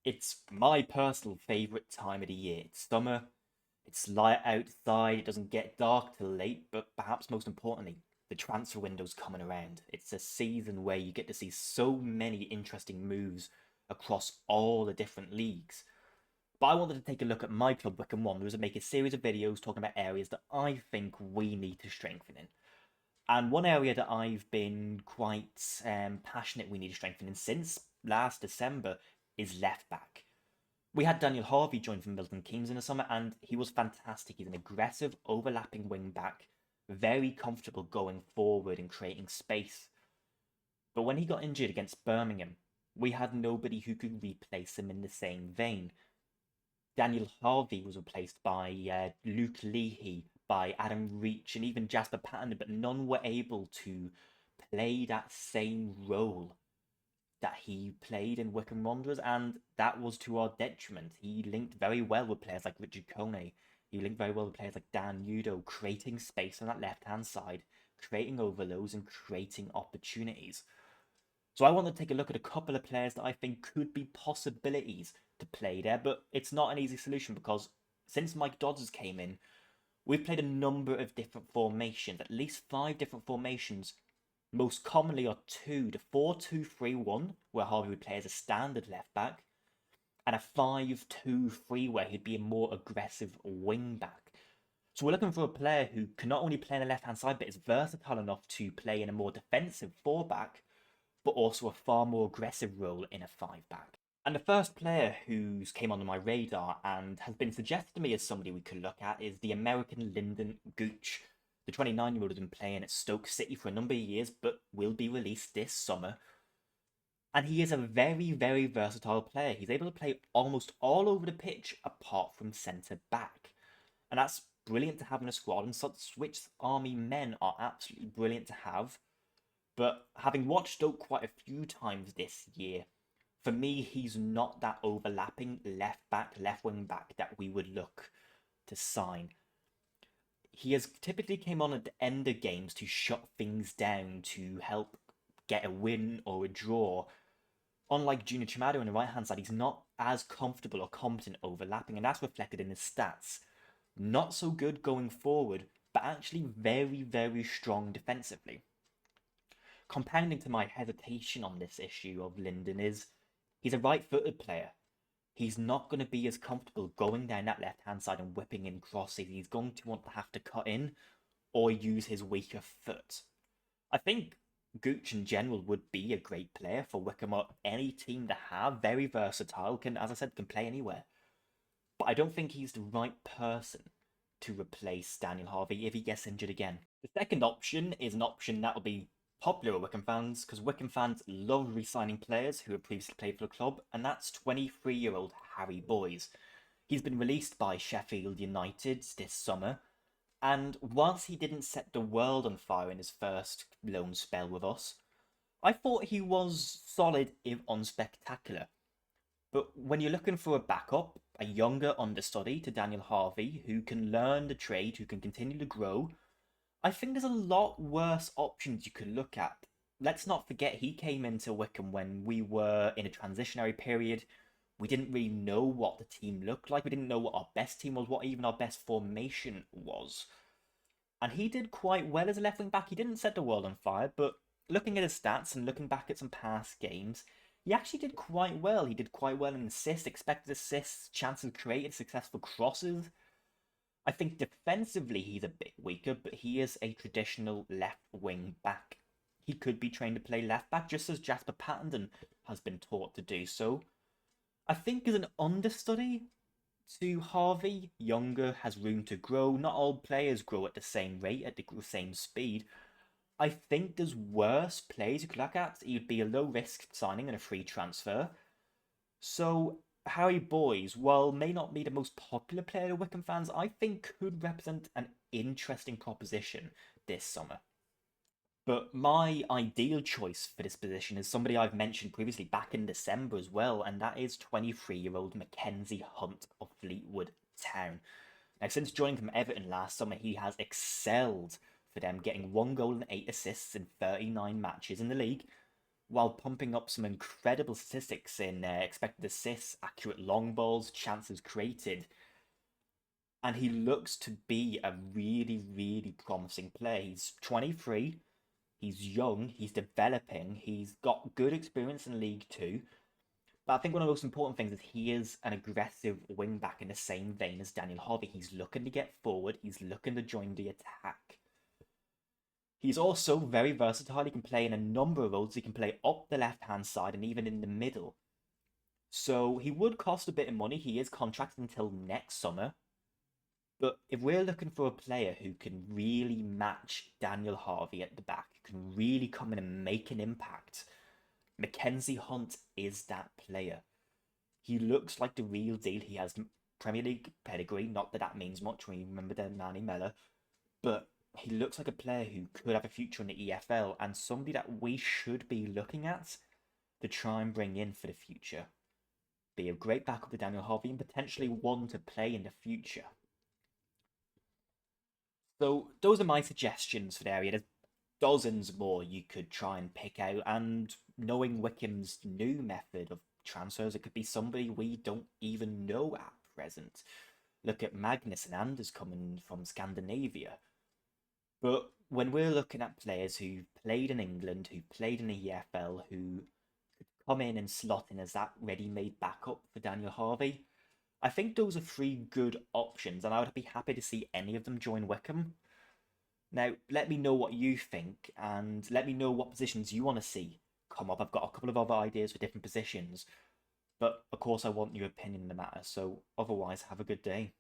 It's my personal favourite time of the year. It's summer, it's light outside, it doesn't get dark till late, but perhaps most importantly, the transfer window's coming around. It's a season where you get to see so many interesting moves across all the different leagues. But I wanted to take a look at my club, Wycombe Wanderers, and make a series of videos talking about areas that I think we need to strengthen in. And one area that I've been quite passionate we need to strengthen in since last December is left back. We had Daniel Harvey join from Milton Keynes in the summer, and he was fantastic. He's an aggressive, overlapping wing back, very comfortable going forward and creating space. But when he got injured against Birmingham, we had nobody who could replace him in the same vein. Daniel Harvey was replaced by Luke Leahy, by Adam Reach, and even Jasper Patton, but none were able to play that same role that he played in Wycombe Wanderers, and that was to our detriment. He linked very well with players like Richard Kone. He linked very well with players like Dan Udo, creating space on that left-hand side, creating overloads and creating opportunities. So I want to take a look at a couple of players that I think could be possibilities to play there, but it's not an easy solution because since Mike Dodds came in, we've played a number of different formations, at least 5 different formations. Most commonly are the 4-2-3-1, where Harvey would play as a standard left back, and a 5-2-3, where he'd be a more aggressive wing back. So we're looking for a player who can not only play on the left hand side, but is versatile enough to play in a more defensive 4 back, but also a far more aggressive role in a 5 back. And the first player who's came onto my radar and has been suggested to me as somebody we could look at is the American Lyndon Gooch. The 29-year-old has been playing at Stoke City for a number of years, but will be released this summer. And he is a very, very versatile player. He's able to play almost all over the pitch apart from centre back. And that's brilliant to have in a squad, and such Switch Army men are absolutely brilliant to have. But having watched Stoke quite a few times this year, for me, he's not that overlapping left back, left wing back that we would look to sign. He has typically came on at the end of games to shut things down to help get a win or a draw. Unlike Junior Chamado on the right hand side, he's not as comfortable or competent overlapping, and that's reflected in his stats. Not so good going forward, but actually very, very strong defensively. Compounding to my hesitation on this issue of Linden is he's a right footed player. He's not going to be as comfortable going down that left hand side and whipping in crosses. He's going to want to have to cut in or use his weaker foot. I think Gooch in general would be a great player for Wycombe or any team to have. Very versatile, can, as I said, can play anywhere. But I don't think he's the right person to replace Daniel Harvey if he gets injured again. The second option is an option that will be popular with Wycombe fans because Wycombe fans love re-signing players who have previously played for the club, and that's 23-year-old Harry Boyes. He's been released by Sheffield United this summer, and whilst he didn't set the world on fire in his first loan spell with us, I thought he was solid if unspectacular. But when you're looking for a backup, a younger understudy to Daniel Harvey who can learn the trade, who can continue to grow, I think there's a lot worse options you could look at. Let's not forget he came into Wycombe when we were in a transitionary period. We didn't really know what the team looked like. We didn't know what our best team was, what even our best formation was. And he did quite well as a left wing back. He didn't set the world on fire, but looking at his stats and looking back at some past games, he actually did quite well. He did quite well in assists, expected assists, chances created, successful crosses. I think defensively he's a bit weaker, but he is a traditional left wing back. He could be trained to play left back, just as Jasper Patton has been taught to do so. I think as an understudy to Harvey, younger, has room to grow. Not all players grow at the same rate, at the same speed. I think there's worse players you could look at. He'd be a low risk signing and a free transfer. So Harry Boyes, while may not be the most popular player to Wycombe fans, I think could represent an interesting proposition this summer. But my ideal choice for this position is somebody I've mentioned previously back in December as well, and that is 23-year-old Mackenzie Hunt of Fleetwood Town. Now, since joining from Everton last summer, he has excelled for them, getting 1 goal and 8 assists in 39 matches in the league. while pumping up some incredible statistics in expected assists, accurate long balls, chances created. And he looks to be a really, really promising player. He's 23, he's young, he's developing, he's got good experience in League Two. But I think one of the most important things is he is an aggressive wing back in the same vein as Daniel Harvey. He's looking to get forward, he's looking to join the attack. He's also very versatile. He can play in a number of roles. He can play up the left hand side and even in the middle. So he would cost a bit of money. He is contracted until next summer. But if we're looking for a player who can really match Daniel Harvey at the back, who can really come in and make an impact, Mackenzie Hunt is that player. He looks like the real deal. He has Premier League pedigree. Not that that means much when you remember the Manny Mella, but he looks like a player who could have a future in the EFL and somebody that we should be looking at to try and bring in for the future. Be a great backup to Daniel Harvey and potentially one to play in the future. So those are my suggestions for the area. There's dozens more you could try and pick out, and knowing Wycombe's new method of transfers, it could be somebody we don't even know at present. Look at Magnus and Anders coming from Scandinavia. But when we're looking at players who played in England, who played in the EFL, who could come in and slot in as that ready-made backup for Daniel Harvey, I think those are three good options, and I would be happy to see any of them join Wycombe. Now, let me know what you think, and let me know what positions you want to see come up. I've got a couple of other ideas for different positions, but of course, I want your opinion in the matter. So, otherwise, have a good day.